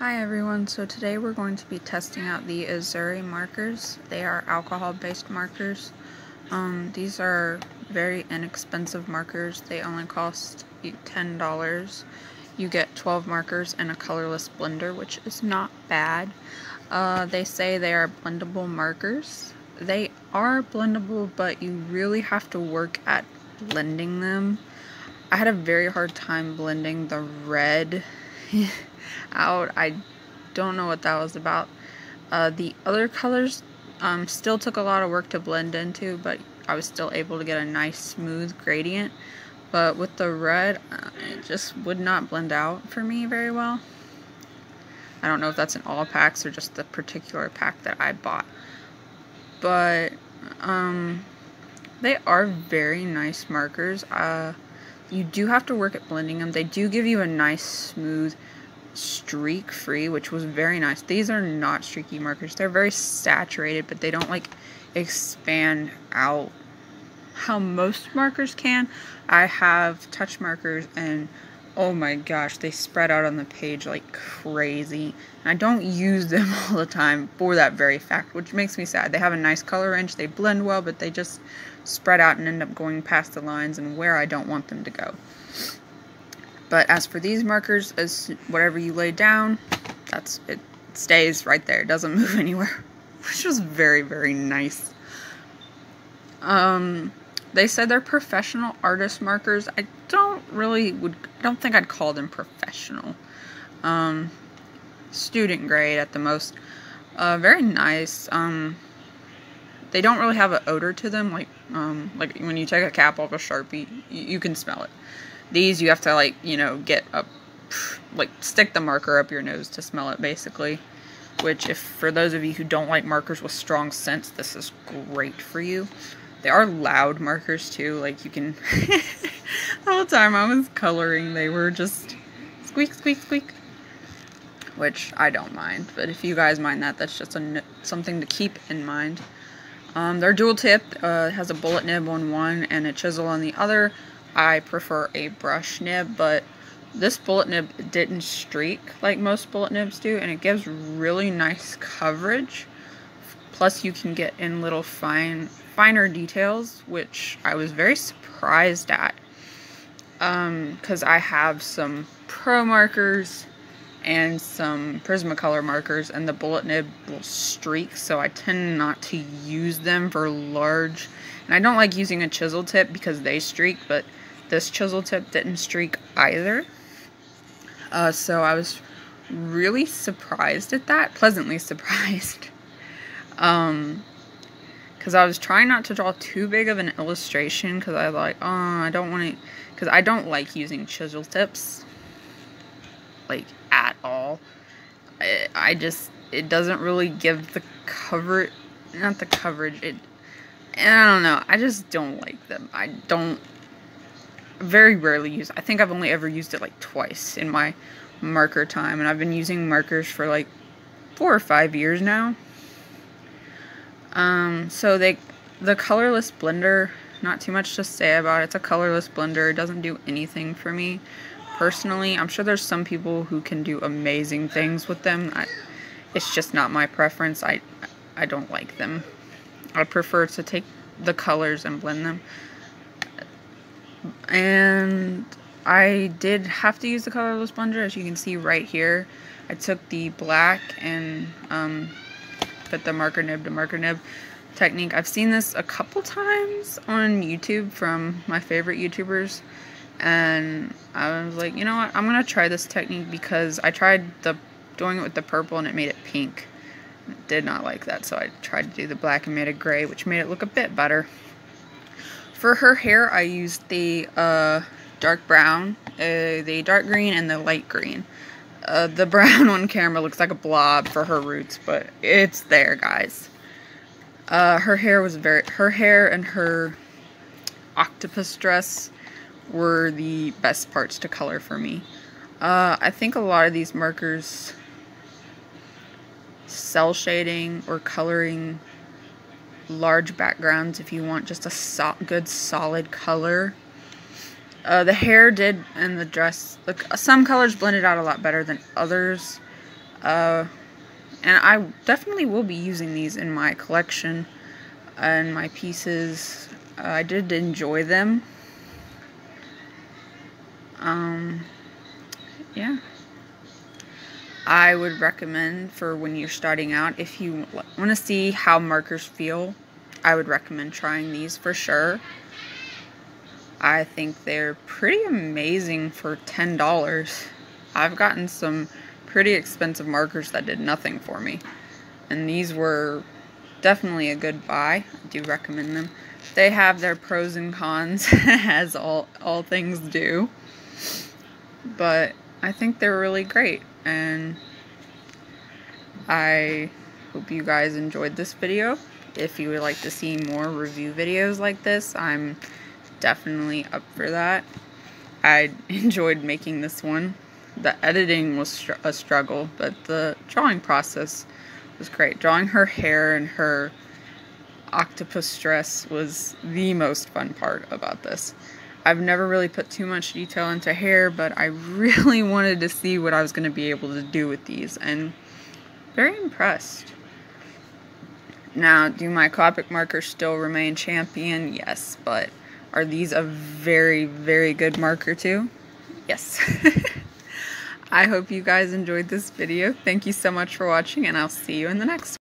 Hi everyone, so today we're going to be testing out the Azure markers. They are alcohol-based markers. These are very inexpensive markers. They only cost $10. You get 12 markers and a colorless blender, which is not bad. They say they are blendable markers. They are blendable, but you really have to work at blending them. I had a very hard time blending the red out. I don't know what that was about. The other colors still took a lot of work to blend into, but I was still able to get a nice smooth gradient. But with the red, it just would not blend out for me very well. I don't know if that's in all packs or just the particular pack that I bought. But they are very nice markers. You do have to work at blending them. They do give you a nice smooth streak free, which was very nice. These are not streaky markers. They're very saturated, but they don't like expand out how most markers can. I have touch markers and oh my gosh, they spread out on the page like crazy. And I don't use them all the time for that very fact, which makes me sad. They have a nice color range, they blend well, but they just spread out and end up going past the lines and where I don't want them to go. But as for these markers, as whatever you lay down, it stays right there. It doesn't move anywhere, which was very, very nice. They said they're professional artist markers. I don't think I'd call them professional. Student grade at the most. Very nice. They don't really have an odor to them, like when you take a cap off a Sharpie, you can smell it. These you have to stick the marker up your nose to smell it basically. Which, if for those of you who don't like markers with strong scents, this is great for you. They are loud markers too, like you can the whole time I was coloring they were just squeak squeak squeak, which I don't mind, but if you guys mind that, that's just something to keep in mind. They're dual tipped, has a bullet nib on one and a chisel on the other. I prefer a brush nib, but this bullet nib didn't streak like most bullet nibs do, and it gives really nice coverage. Plus you can get in little finer details, which I was very surprised at, because I have some pro markers and some Prismacolor markers, and the bullet nib will streak, so I tend not to use them for large. And I don't like using a chisel tip because they streak, but this chisel tip didn't streak either. So I was really surprised at that, pleasantly surprised. Because I was trying not to draw too big of an illustration, because I was like, oh, I don't want to, because I don't like using chisel tips, like, at all. It doesn't really give the coverage, not the coverage, I don't know, I just don't like them. I very rarely use it. I think I've only ever used it like twice in my marker time, and I've been using markers for like 4 or 5 years now. So the colorless blender, not too much to say about it. It's a colorless blender. It doesn't do anything for me personally. I'm sure there's some people who can do amazing things with them. It's just not my preference. I don't like them. I prefer to take the colors and blend them. And I did have to use the colorless blender, as you can see right here. I took the black and put the marker nib to marker nib technique. I've seen this a couple times on YouTube from my favorite YouTubers, and I was like, you know what, I'm gonna try this technique, because I tried doing it with the purple and it made it pink. I did not like that, so I tried to do the black and made it gray, which made it look a bit better. For her hair, I used the dark brown, the dark green, and the light green. The brown on camera looks like a blob for her roots, but it's there, guys. Her hair and her octopus dress were the best parts to color for me. I think a lot of these markers, cell shading or coloring large backgrounds, if you want just a good solid color. The hair did, and the dress, some colors blended out a lot better than others. And I definitely will be using these in my collection and my pieces. I did enjoy them. Yeah. I would recommend for when you're starting out, if you want to see how markers feel, I would recommend trying these for sure. I think they're pretty amazing for $10. I've gotten some pretty expensive markers that did nothing for me, and these were definitely a good buy. I do recommend them. They have their pros and cons, as all things do, but I think they're really great, and I hope you guys enjoyed this video. If you would like to see more review videos like this, I'm definitely up for that. I enjoyed making this one. The editing was a struggle, but the drawing process was great. Drawing her hair and her octopus dress was the most fun part about this. I've never really put too much detail into hair, but I really wanted to see what I was going to be able to do with these, and very impressed. Now, do my Copic markers still remain champion? Yes, but are these a very, very good marker too? Yes. I hope you guys enjoyed this video. Thank you so much for watching, and I'll see you in the next one.